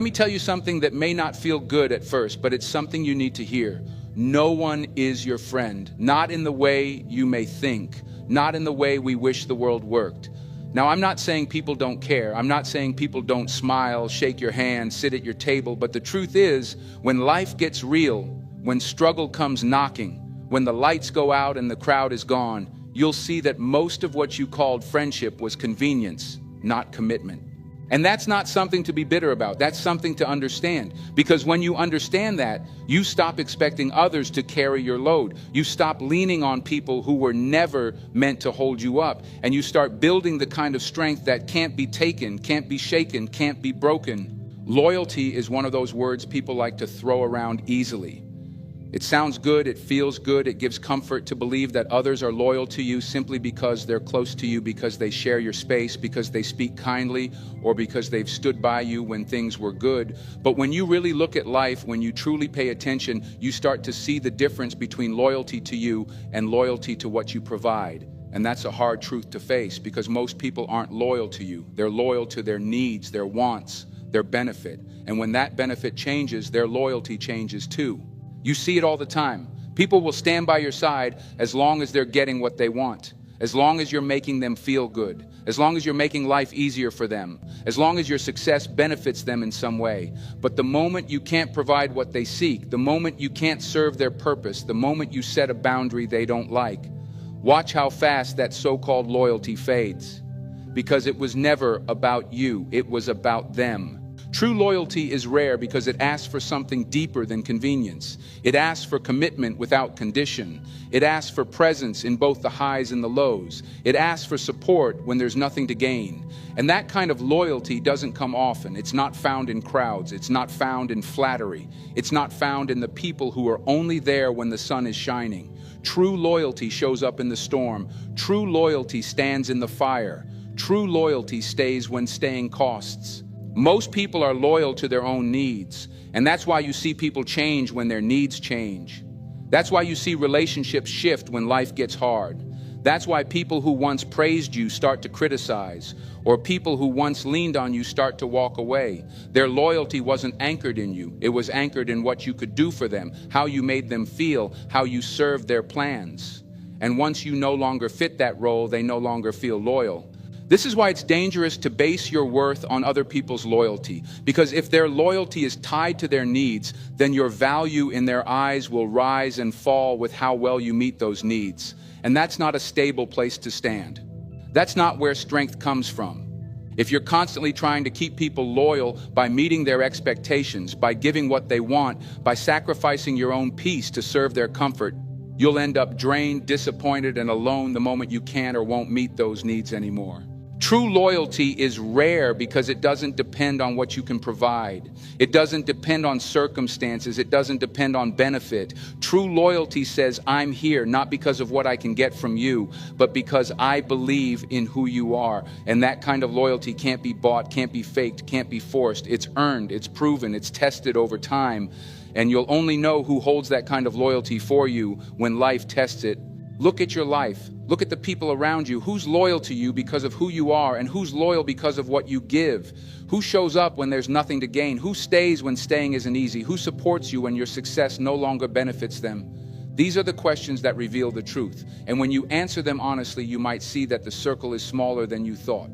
Let me tell you something that may not feel good at first, but it's something you need to hear. No one is your friend, not in the way you may think, not in the way we wish the world worked. Now, I'm not saying people don't care. I'm not saying people don't smile, shake your hand, sit at your table. But the truth is, when life gets real, when struggle comes knocking, when the lights go out and the crowd is gone, you'll see that most of what you called friendship was convenience, not commitment. And that's not something to be bitter about. That's something to understand. Because when you understand that, you stop expecting others to carry your load. You stop leaning on people who were never meant to hold you up. And you start building the kind of strength that can't be taken, can't be shaken, can't be broken. Loyalty is one of those words people like to throw around easily. It sounds good, it feels good, it gives comfort to believe that others are loyal to you simply because they're close to you, because they share your space, because they speak kindly, or because they've stood by you when things were good. But when you really look at life, when you truly pay attention, you start to see the difference between loyalty to you and loyalty to what you provide. And that's a hard truth to face, because most people aren't loyal to you. They're loyal to their needs, their wants, their benefit. And when that benefit changes, their loyalty changes too. You see it all the time. People will stand by your side as long as they're getting what they want, as long as you're making them feel good, as long as you're making life easier for them, as long as your success benefits them in some way. But the moment you can't provide what they seek, the moment you can't serve their purpose, the moment you set a boundary they don't like, watch how fast that so-called loyalty fades. Because it was never about you, it was about them. True loyalty is rare because it asks for something deeper than convenience. It asks for commitment without condition. It asks for presence in both the highs and the lows. It asks for support when there's nothing to gain. And that kind of loyalty doesn't come often. It's not found in crowds. It's not found in flattery. It's not found in the people who are only there when the sun is shining. True loyalty shows up in the storm. True loyalty stands in the fire. True loyalty stays when staying costs. Most people are loyal to their own needs, and that's why you see people change when their needs change. That's why you see relationships shift when life gets hard. That's why people who once praised you start to criticize, or people who once leaned on you start to walk away. Their loyalty wasn't anchored in you. It was anchored in what you could do for them, how you made them feel, how you served their plans. And once you no longer fit that role, they no longer feel loyal. This is why it's dangerous to base your worth on other people's loyalty, because if their loyalty is tied to their needs, then your value in their eyes will rise and fall with how well you meet those needs. And that's not a stable place to stand. That's not where strength comes from. If you're constantly trying to keep people loyal by meeting their expectations, by giving what they want, by sacrificing your own peace to serve their comfort, you'll end up drained, disappointed, and alone the moment you can't or won't meet those needs anymore. True loyalty is rare because it doesn't depend on what you can provide. It doesn't depend on circumstances. It doesn't depend on benefit. True loyalty says, I'm here not because of what I can get from you, but because I believe in who you are. And that kind of loyalty can't be bought, can't be faked, can't be forced. It's earned, it's proven, it's tested over time. And you'll only know who holds that kind of loyalty for you when life tests it. Look at your life. Look at the people around you. Who's loyal to you because of who you are, and who's loyal because of what you give? Who shows up when there's nothing to gain? Who stays when staying isn't easy? Who supports you when your success no longer benefits them? These are the questions that reveal the truth. And when you answer them honestly, you might see that the circle is smaller than you thought.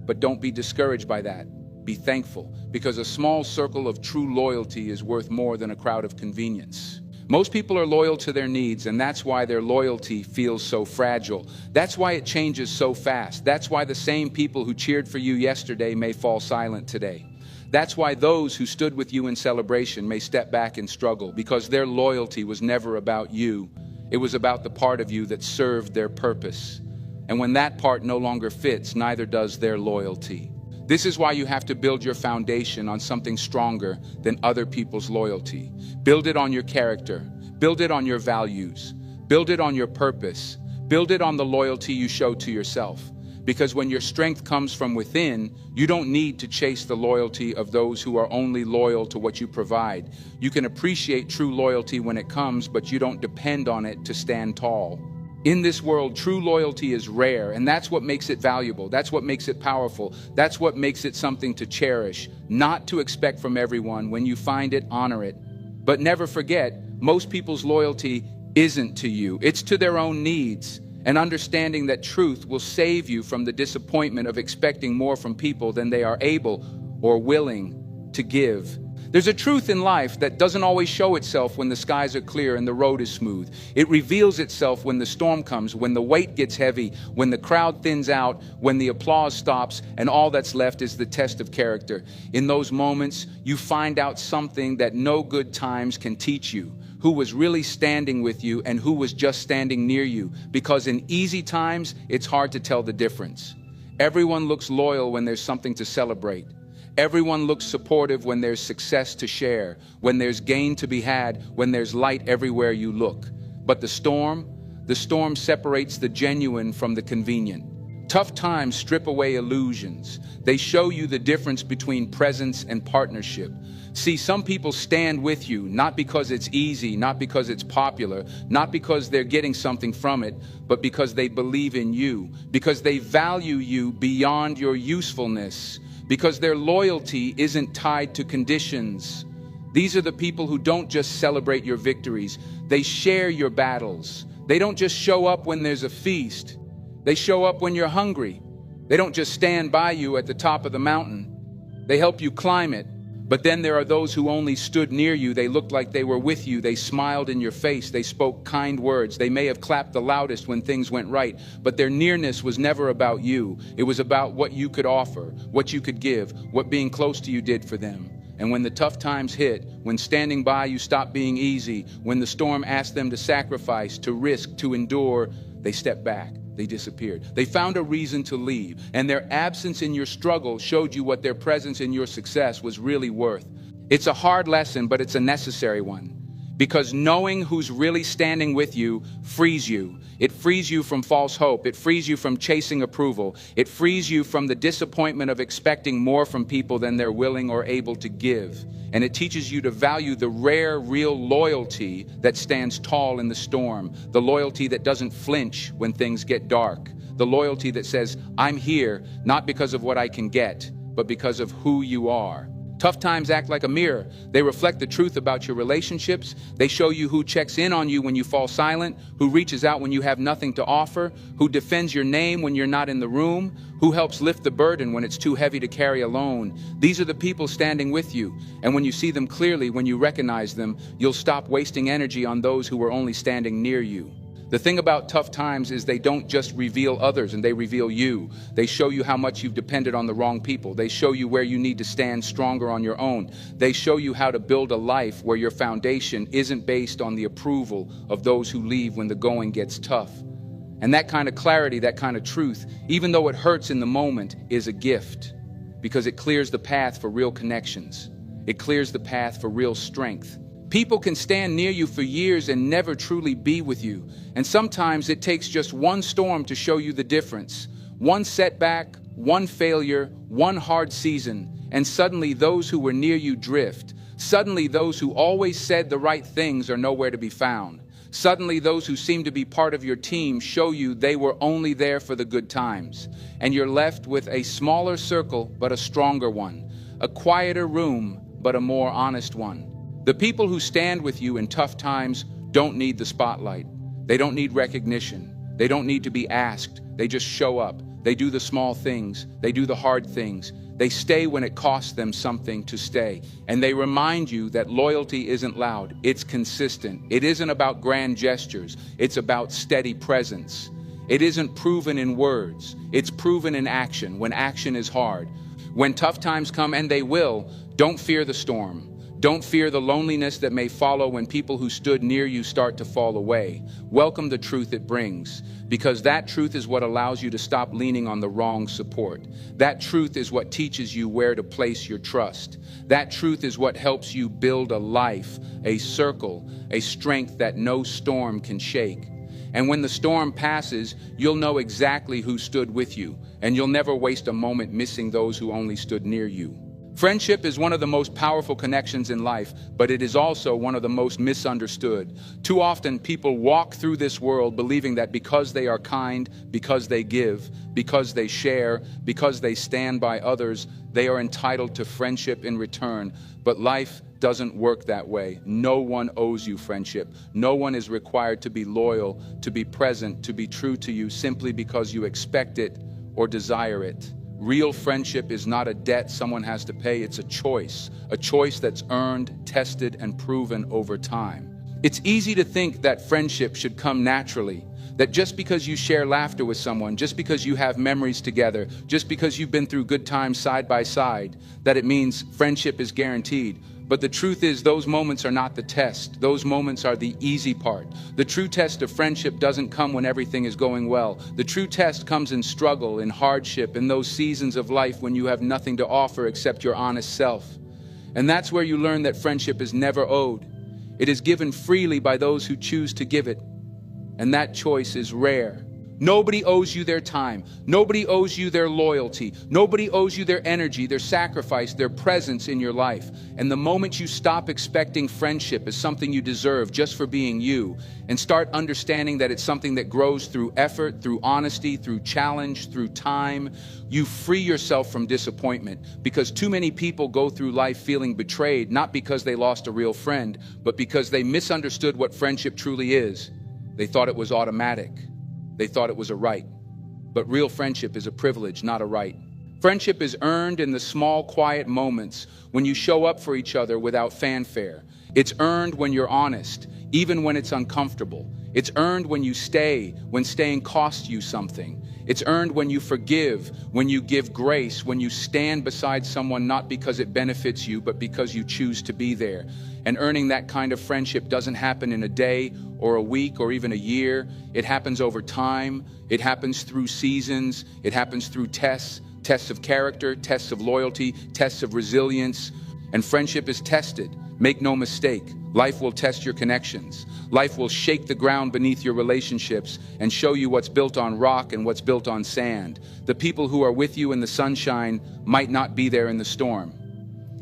But don't be discouraged by that. Be thankful, because a small circle of true loyalty is worth more than a crowd of convenience. Most people are loyal to their needs, and that's why their loyalty feels so fragile. That's why it changes so fast. That's why the same people who cheered for you yesterday may fall silent today. That's why those who stood with you in celebration may step back and struggle, because their loyalty was never about you. It was about the part of you that served their purpose. And when that part no longer fits, neither does their loyalty. This is why you have to build your foundation on something stronger than other people's loyalty. Build it on your character. Build it on your values. Build it on your purpose. Build it on the loyalty you show to yourself. Because when your strength comes from within, you don't need to chase the loyalty of those who are only loyal to what you provide. You can appreciate true loyalty when it comes, but you don't depend on it to stand tall. In this world, true loyalty is rare, and that's what makes it valuable. That's what makes it powerful. That's what makes it something to cherish, not to expect from everyone. When you find it, honor it. But never forget, most people's loyalty isn't to you. It's to their own needs. And understanding that truth will save you from the disappointment of expecting more from people than they are able or willing to give. There's a truth in life that doesn't always show itself when the skies are clear and the road is smooth. It reveals itself when the storm comes, when the weight gets heavy, when the crowd thins out, when the applause stops, and all that's left is the test of character. In those moments, you find out something that no good times can teach you. Who was really standing with you and who was just standing near you. Because in easy times, it's hard to tell the difference. Everyone looks loyal when there's something to celebrate. Everyone looks supportive when there's success to share, when there's gain to be had, when there's light everywhere you look. But the storm separates the genuine from the convenient. Tough times strip away illusions. They show you the difference between presence and partnership. See, some people stand with you, not because it's easy, not because it's popular, not because they're getting something from it, but because they believe in you, because they value you beyond your usefulness, because their loyalty isn't tied to conditions. These are the people who don't just celebrate your victories, they share your battles. They don't just show up when there's a feast, they show up when you're hungry. They don't just stand by you at the top of the mountain, they help you climb it. But then there are those who only stood near you. They looked like they were with you. They smiled in your face. They spoke kind words. They may have clapped the loudest when things went right, but their nearness was never about you. It was about what you could offer, what you could give, what being close to you did for them. And when the tough times hit, when standing by you stopped being easy, when the storm asked them to sacrifice, to risk, to endure, they stepped back. They disappeared. They found a reason to leave, and their absence in your struggle showed you what their presence in your success was really worth. It's a hard lesson, but it's a necessary one. Because knowing who's really standing with you frees you. It frees you from false hope. It frees you from chasing approval. It frees you from the disappointment of expecting more from people than they're willing or able to give. And it teaches you to value the rare, real loyalty that stands tall in the storm. The loyalty that doesn't flinch when things get dark. The loyalty that says, I'm here, not because of what I can get, but because of who you are. Tough times act like a mirror. They reflect the truth about your relationships. They show you who checks in on you when you fall silent, who reaches out when you have nothing to offer, who defends your name when you're not in the room, who helps lift the burden when it's too heavy to carry alone. These are the people standing with you. And when you see them clearly, when you recognize them, you'll stop wasting energy on those who are only standing near you. The thing about tough times is they don't just reveal others and they reveal you. They show you how much you've depended on the wrong people. They show you where you need to stand stronger on your own. They show you how to build a life where your foundation isn't based on the approval of those who leave when the going gets tough. And that kind of clarity, that kind of truth, even though it hurts in the moment, is a gift because it clears the path for real connections. It clears the path for real strength. People can stand near you for years and never truly be with you. And sometimes it takes just one storm to show you the difference. One setback, one failure, one hard season, and suddenly those who were near you drift. Suddenly those who always said the right things are nowhere to be found. Suddenly those who seem to be part of your team show you they were only there for the good times. And you're left with a smaller circle, but a stronger one. A quieter room, but a more honest one. The people who stand with you in tough times don't need the spotlight. They don't need recognition. They don't need to be asked. They just show up. They do the small things. They do the hard things. They stay when it costs them something to stay. And they remind you that loyalty isn't loud. It's consistent. It isn't about grand gestures. It's about steady presence. It isn't proven in words. It's proven in action, when action is hard. When tough times come, and they will, don't fear the storm. Don't fear the loneliness that may follow when people who stood near you start to fall away. Welcome the truth it brings, because that truth is what allows you to stop leaning on the wrong support. That truth is what teaches you where to place your trust. That truth is what helps you build a life, a circle, a strength that no storm can shake. And when the storm passes, you'll know exactly who stood with you, and you'll never waste a moment missing those who only stood near you. Friendship is one of the most powerful connections in life, but it is also one of the most misunderstood. Too often, people walk through this world believing that because they are kind, because they give, because they share, because they stand by others, they are entitled to friendship in return. But life doesn't work that way. No one owes you friendship. No one is required to be loyal, to be present, to be true to you simply because you expect it or desire it. Real friendship is not a debt someone has to pay, it's a choice that's earned, tested, and proven over time. It's easy to think that friendship should come naturally, that just because you share laughter with someone, just because you have memories together, just because you've been through good times side by side, that it means friendship is guaranteed. But the truth is, those moments are not the test. Those moments are the easy part. The true test of friendship doesn't come when everything is going well. The true test comes in struggle, in hardship, in those seasons of life when you have nothing to offer except your honest self. And that's where you learn that friendship is never owed. It is given freely by those who choose to give it. And that choice is rare. Nobody owes you their time. Nobody owes you their loyalty. Nobody owes you their energy, their sacrifice, their presence in your life. And the moment you stop expecting friendship as something you deserve just for being you, and start understanding that it's something that grows through effort, through honesty, through challenge, through time, you free yourself from disappointment. Because too many people go through life feeling betrayed, not because they lost a real friend, but because they misunderstood what friendship truly is. They thought it was automatic. They thought it was a right. But real friendship is a privilege, not a right. Friendship is earned in the small, quiet moments when you show up for each other without fanfare. It's earned when you're honest, even when it's uncomfortable. It's earned when you stay, when staying costs you something. It's earned when you forgive, when you give grace, when you stand beside someone not because it benefits you, but because you choose to be there. And earning that kind of friendship doesn't happen in a day or a week or even a year. It happens over time. It happens through seasons. It happens through tests of character, tests of loyalty, tests of resilience. And friendship is tested. Make no mistake, life will test your connections. Life will shake the ground beneath your relationships and show you what's built on rock and what's built on sand. The people who are with you in the sunshine might not be there in the storm.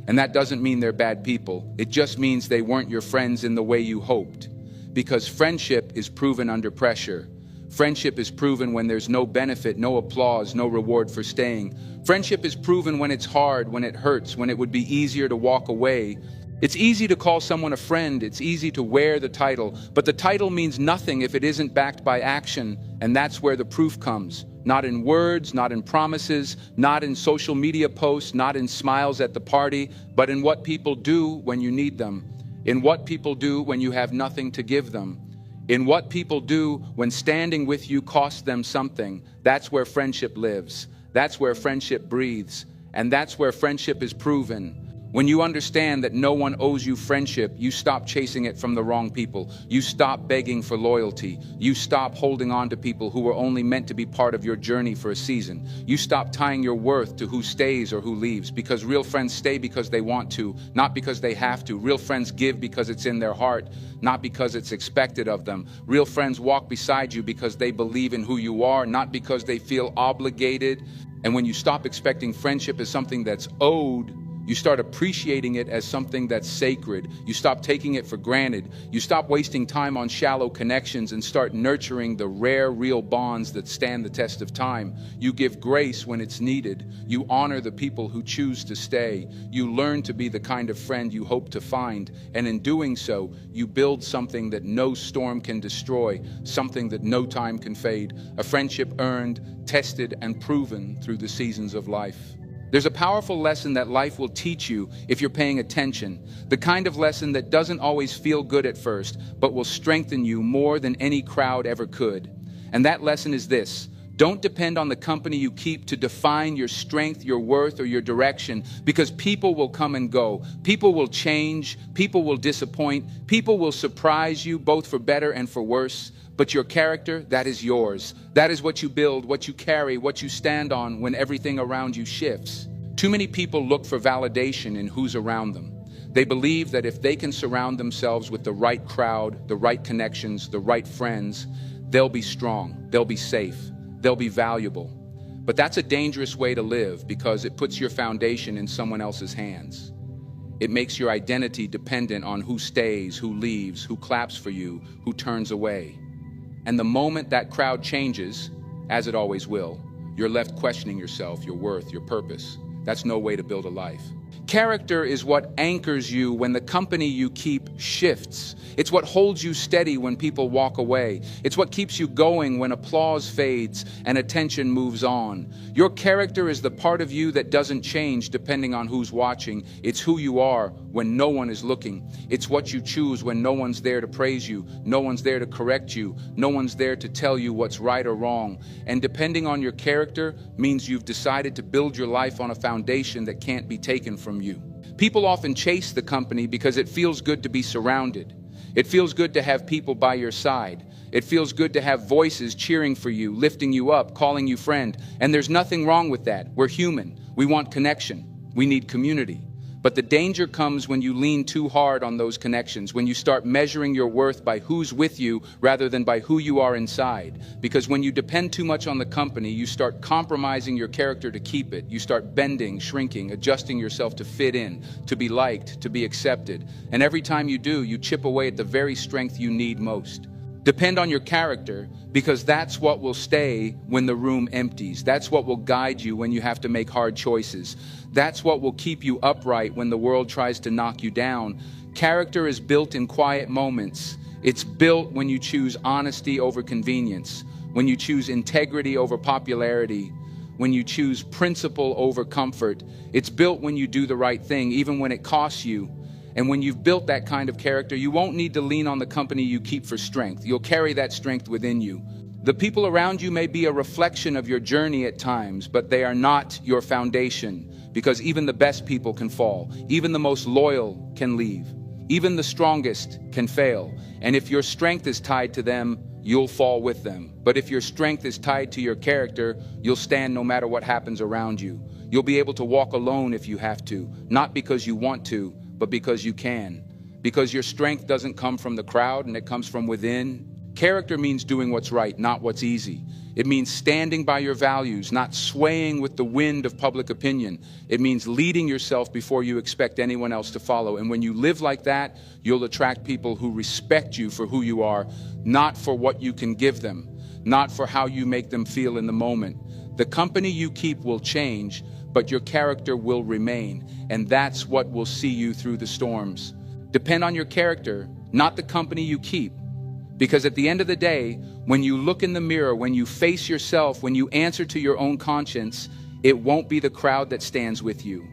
And that doesn't mean they're bad people. It just means they weren't your friends in the way you hoped. Because friendship is proven under pressure. Friendship is proven when there's no benefit, no applause, no reward for staying. Friendship is proven when it's hard, when it hurts, when it would be easier to walk away. It's easy to call someone a friend. It's easy to wear the title. But the title means nothing if it isn't backed by action. And that's where the proof comes. Not in words, not in promises, not in social media posts, not in smiles at the party, but in what people do when you need them. In what people do when you have nothing to give them. In what people do when standing with you costs them something. That's where friendship lives. That's where friendship breathes. And that's where friendship is proven. When you understand that no one owes you friendship, you stop chasing it from the wrong people. You stop begging for loyalty. You stop holding on to people who were only meant to be part of your journey for a season. You stop tying your worth to who stays or who leaves, because real friends stay because they want to, not because they have to. Real friends give because it's in their heart, not because it's expected of them. Real friends walk beside you because they believe in who you are, not because they feel obligated. And when you stop expecting friendship as something that's owed, you start appreciating it as something that's sacred. You stop taking it for granted. You stop wasting time on shallow connections and start nurturing the rare, real bonds that stand the test of time. You give grace when it's needed. You honor the people who choose to stay. You learn to be the kind of friend you hope to find. And in doing so, you build something that no storm can destroy, something that no time can fade, a friendship earned, tested, and proven through the seasons of life. There's a powerful lesson that life will teach you if you're paying attention, the kind of lesson that doesn't always feel good at first, but will strengthen you more than any crowd ever could. And that lesson is this: don't depend on the company you keep to define your strength, your worth, or your direction, because people will come and go. People will change. People will disappoint. People will surprise you, both for better and for worse. But your character, that is yours. That is what you build, what you carry, what you stand on when everything around you shifts. Too many people look for validation in who's around them. They believe that if they can surround themselves with the right crowd, the right connections, the right friends, they'll be strong, they'll be safe, they'll be valuable. But that's a dangerous way to live because it puts your foundation in someone else's hands. It makes your identity dependent on who stays, who leaves, who claps for you, who turns away. And the moment that crowd changes, as it always will, you're left questioning yourself, your worth, your purpose. That's no way to build a life. Character is what anchors you when the company you keep shifts. It's what holds you steady when people walk away. It's what keeps you going when applause fades and attention moves on. Your character is the part of you that doesn't change depending on who's watching. It's who you are when no one is looking. It's what you choose when no one's there to praise you, no one's there to correct you, no one's there to tell you what's right or wrong. And depending on your character means you've decided to build your life on a foundation that can't be taken from you. People often chase the company because it feels good to be surrounded. It feels good to have people by your side. It feels good to have voices cheering for you, lifting you up, calling you friend. And there's nothing wrong with that. We're human. We want connection. We need community. But the danger comes when you lean too hard on those connections, when you start measuring your worth by who's with you rather than by who you are inside. Because when you depend too much on the company, you start compromising your character to keep it. You start bending, shrinking, adjusting yourself to fit in, to be liked, to be accepted. And every time you do, you chip away at the very strength you need most. Depend on your character because that's what will stay when the room empties. That's what will guide you when you have to make hard choices. That's what will keep you upright when the world tries to knock you down. Character is built in quiet moments. It's built when you choose honesty over convenience, when you choose integrity over popularity, when you choose principle over comfort. It's built when you do the right thing, even when it costs you. And when you've built that kind of character, you won't need to lean on the company you keep for strength. You'll carry that strength within you. The people around you may be a reflection of your journey at times, but they are not your foundation, because even the best people can fall. Even the most loyal can leave. Even the strongest can fail. And if your strength is tied to them, you'll fall with them. But if your strength is tied to your character, you'll stand no matter what happens around you. You'll be able to walk alone if you have to, not because you want to, but because you can. Because your strength doesn't come from the crowd and it comes from within. Character means doing what's right, not what's easy. It means standing by your values, not swaying with the wind of public opinion. It means leading yourself before you expect anyone else to follow. And when you live like that, you'll attract people who respect you for who you are, not for what you can give them, not for how you make them feel in the moment. The company you keep will change, but your character will remain, and that's what will see you through the storms. Depend on your character, not the company you keep. Because at the end of the day, when you look in the mirror, when you face yourself, when you answer to your own conscience, it won't be the crowd that stands with you.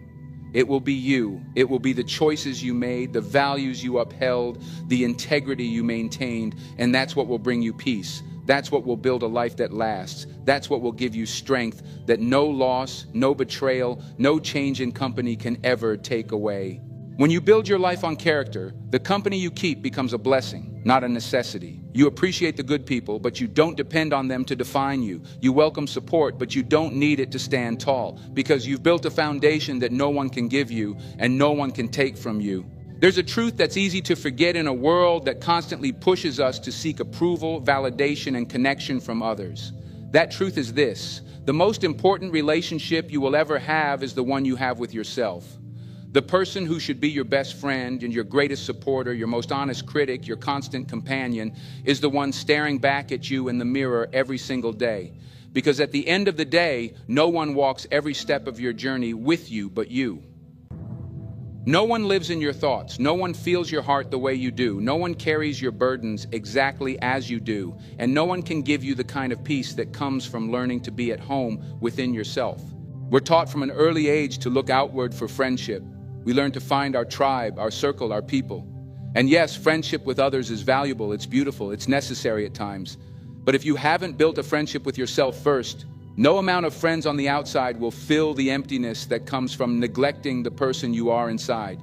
It will be you. It will be the choices you made, the values you upheld, the integrity you maintained, and that's what will bring you peace. That's what will build a life that lasts. That's what will give you strength that no loss, no betrayal, no change in company can ever take away. When you build your life on character, the company you keep becomes a blessing, not a necessity. You appreciate the good people, but you don't depend on them to define you. You welcome support, but you don't need it to stand tall, because you've built a foundation that no one can give you and no one can take from you. There's a truth that's easy to forget in a world that constantly pushes us to seek approval, validation, and connection from others. That truth is this: the most important relationship you will ever have is the one you have with yourself. The person who should be your best friend and your greatest supporter, your most honest critic, your constant companion, is the one staring back at you in the mirror every single day. Because at the end of the day, no one walks every step of your journey with you but you. No one lives in your thoughts. No one feels your heart the way you do. No one carries your burdens exactly as you do. And no one can give you the kind of peace that comes from learning to be at home within yourself. We're taught from an early age to look outward for friendship. We learn to find our tribe, our circle, our people. And yes, friendship with others is valuable, it's beautiful, it's necessary at times. But if you haven't built a friendship with yourself first, no amount of friends on the outside will fill the emptiness that comes from neglecting the person you are inside.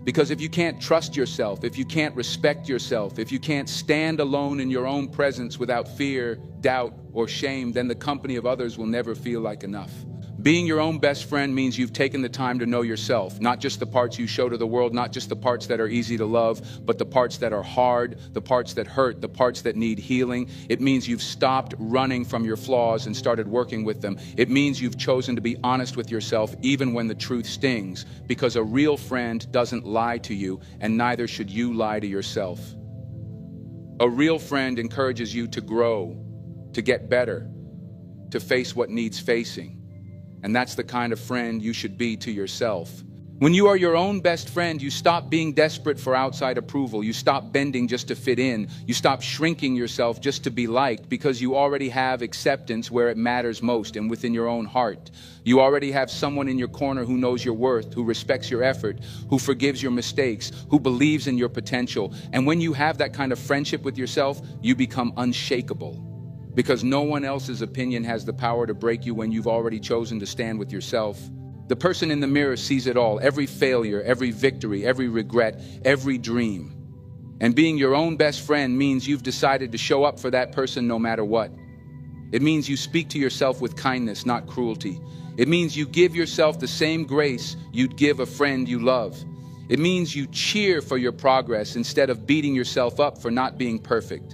Because if you can't trust yourself, if you can't respect yourself, if you can't stand alone in your own presence without fear, doubt, or shame, then the company of others will never feel like enough. Being your own best friend means you've taken the time to know yourself, not just the parts you show to the world, not just the parts that are easy to love, but the parts that are hard, the parts that hurt, the parts that need healing. It means you've stopped running from your flaws and started working with them. It means you've chosen to be honest with yourself even when the truth stings, because a real friend doesn't lie to you, and neither should you lie to yourself. A real friend encourages you to grow, to get better, to face what needs facing. And that's the kind of friend you should be to yourself. When you are your own best friend, you stop being desperate for outside approval. You stop bending just to fit in. You stop shrinking yourself just to be liked, because you already have acceptance where it matters most and within your own heart. You already have someone in your corner who knows your worth, who respects your effort, who forgives your mistakes, who believes in your potential. And when you have that kind of friendship with yourself, you become unshakable. Because no one else's opinion has the power to break you when you've already chosen to stand with yourself. The person in the mirror sees it all, every failure, every victory, every regret, every dream. And being your own best friend means you've decided to show up for that person no matter what. It means you speak to yourself with kindness, not cruelty. It means you give yourself the same grace you'd give a friend you love. It means you cheer for your progress instead of beating yourself up for not being perfect.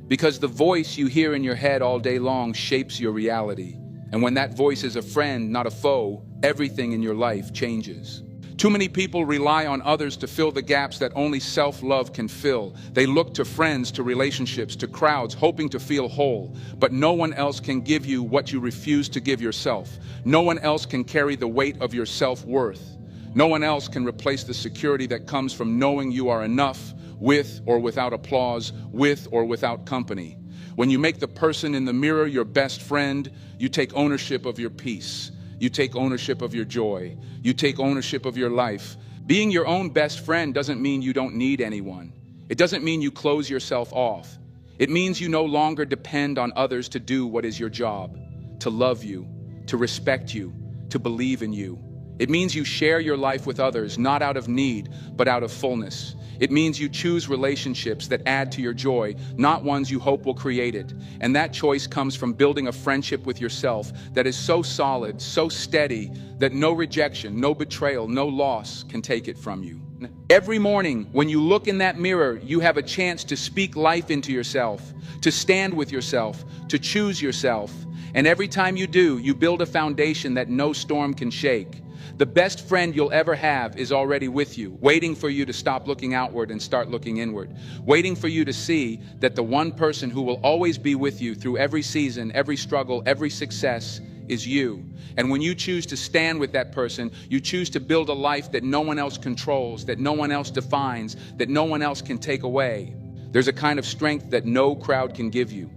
Because the voice you hear in your head all day long shapes your reality. And when that voice is a friend, not a foe, everything in your life changes. Too many people rely on others to fill the gaps that only self-love can fill. They look to friends, to relationships, to crowds, hoping to feel whole. But no one else can give you what you refuse to give yourself. No one else can carry the weight of your self-worth. No one else can replace the security that comes from knowing you are enough, with or without applause, with or without company. When you make the person in the mirror your best friend, you take ownership of your peace. You take ownership of your joy. You take ownership of your life. Being your own best friend doesn't mean you don't need anyone. It doesn't mean you close yourself off. It means you no longer depend on others to do what is your job, to love you, to respect you, to believe in you. It means you share your life with others, not out of need, but out of fullness. It means you choose relationships that add to your joy, not ones you hope will create it. And that choice comes from building a friendship with yourself that is so solid, so steady, that no rejection, no betrayal, no loss can take it from you. Every morning, when you look in that mirror, you have a chance to speak life into yourself, to stand with yourself, to choose yourself. And every time you do, you build a foundation that no storm can shake. The best friend you'll ever have is already with you, waiting for you to stop looking outward and start looking inward, waiting for you to see that the one person who will always be with you through every season, every struggle, every success is you. And when you choose to stand with that person, you choose to build a life that no one else controls, that no one else defines, that no one else can take away. There's a kind of strength that no crowd can give you,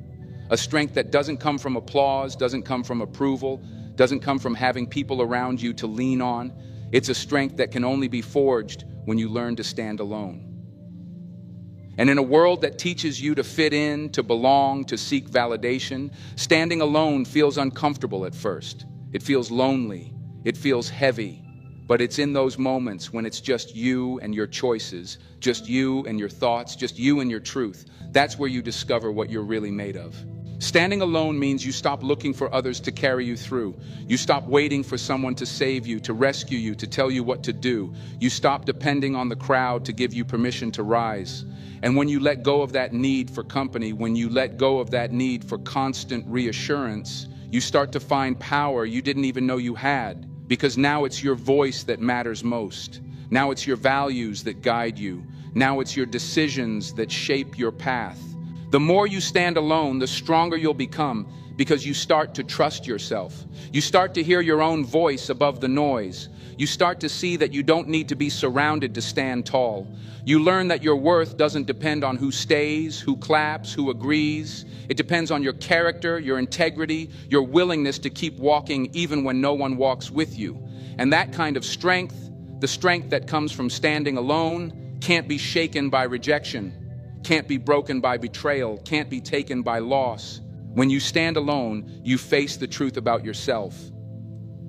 a strength that doesn't come from applause, doesn't come from approval, doesn't come from having people around you to lean on. It's a strength that can only be forged when you learn to stand alone. And in a world that teaches you to fit in, to belong, to seek validation, standing alone feels uncomfortable at first. It feels lonely. It feels heavy. But it's in those moments when it's just you and your choices, just you and your thoughts, just you and your truth. That's where you discover what you're really made of. Standing alone means you stop looking for others to carry you through. You stop waiting for someone to save you, to rescue you, to tell you what to do. You stop depending on the crowd to give you permission to rise. And when you let go of that need for company, when you let go of that need for constant reassurance, you start to find power you didn't even know you had, because now it's your voice that matters most. Now it's your values that guide you. Now it's your decisions that shape your path. The more you stand alone, the stronger you'll become, because you start to trust yourself. You start to hear your own voice above the noise. You start to see that you don't need to be surrounded to stand tall. You learn that your worth doesn't depend on who stays, who claps, who agrees. It depends on your character, your integrity, your willingness to keep walking even when no one walks with you. And that kind of strength, the strength that comes from standing alone, can't be shaken by rejection, can't be broken by betrayal, can't be taken by loss. When you stand alone, you face the truth about yourself.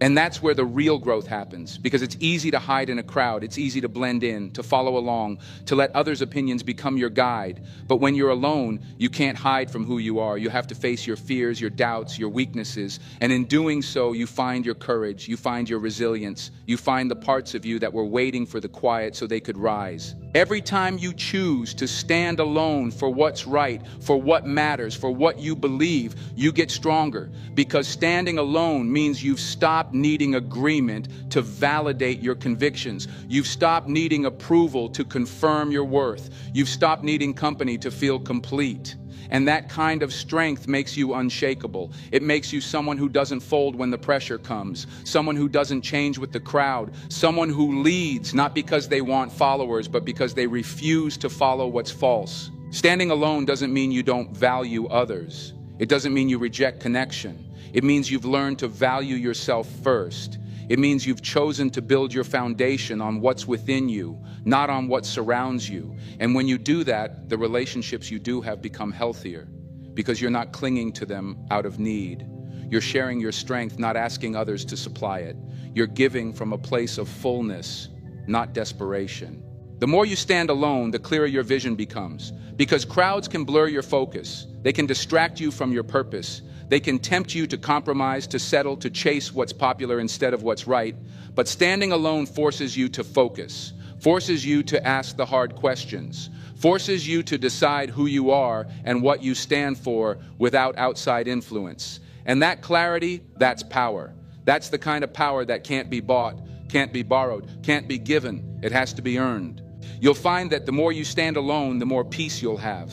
And that's where the real growth happens, because it's easy to hide in a crowd, it's easy to blend in, to follow along, to let others' opinions become your guide. But when you're alone, you can't hide from who you are. You have to face your fears, your doubts, your weaknesses. And in doing so, you find your courage, you find your resilience, you find the parts of you that were waiting for the quiet so they could rise. Every time you choose to stand alone for what's right, for what matters, for what you believe, you get stronger, because standing alone means you've stopped needing agreement to validate your convictions. You've stopped needing approval to confirm your worth. You've stopped needing company to feel complete. And that kind of strength makes you unshakable. It makes you someone who doesn't fold when the pressure comes, someone who doesn't change with the crowd, someone who leads not because they want followers, but because they refuse to follow what's false. Standing alone doesn't mean you don't value others. It doesn't mean you reject connection. It means you've learned to value yourself first. It means you've chosen to build your foundation on what's within you, not on what surrounds you. And when you do that, the relationships you do have become healthier, because you're not clinging to them out of need. You're sharing your strength, not asking others to supply it. You're giving from a place of fullness, not desperation. The more you stand alone, the clearer your vision becomes, because crowds can blur your focus. They can distract you from your purpose. They can tempt you to compromise, to settle, to chase what's popular instead of what's right. But standing alone forces you to focus, forces you to ask the hard questions, forces you to decide who you are and what you stand for without outside influence. And that clarity, that's power. That's the kind of power that can't be bought, can't be borrowed, can't be given. It has to be earned. You'll find that the more you stand alone, the more peace you'll have,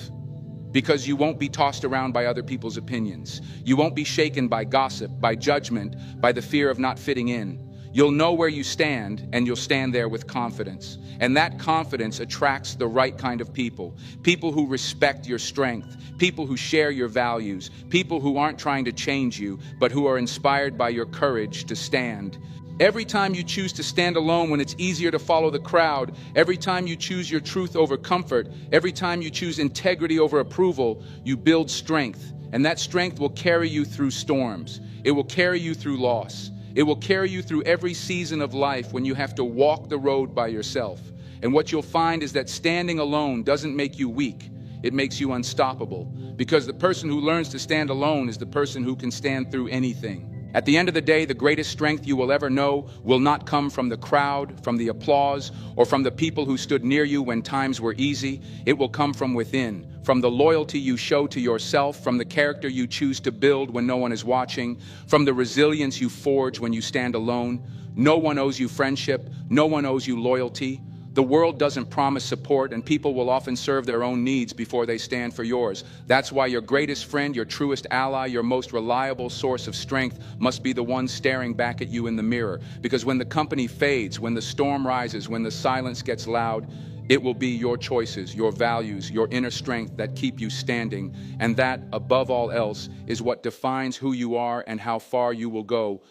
because you won't be tossed around by other people's opinions. You won't be shaken by gossip, by judgment, by the fear of not fitting in. You'll know where you stand, and you'll stand there with confidence. And that confidence attracts the right kind of people. People who respect your strength, people who share your values, people who aren't trying to change you, but who are inspired by your courage to stand. Every time you choose to stand alone when it's easier to follow the crowd, every time you choose your truth over comfort, every time you choose integrity over approval, you build strength. And that strength will carry you through storms. It will carry you through loss. It will carry you through every season of life when you have to walk the road by yourself. And what you'll find is that standing alone doesn't make you weak. It makes you unstoppable. Because the person who learns to stand alone is the person who can stand through anything. At the end of the day, the greatest strength you will ever know will not come from the crowd, from the applause, or from the people who stood near you when times were easy. It will come from within, from the loyalty you show to yourself, from the character you choose to build when no one is watching, from the resilience you forge when you stand alone. No one owes you friendship. No one owes you loyalty. The world doesn't promise support, and people will often serve their own needs before they stand for yours. That's why your greatest friend, your truest ally, your most reliable source of strength must be the one staring back at you in the mirror. Because when the company fades, when the storm rises, when the silence gets loud, it will be your choices, your values, your inner strength that keep you standing. And that, above all else, is what defines who you are and how far you will go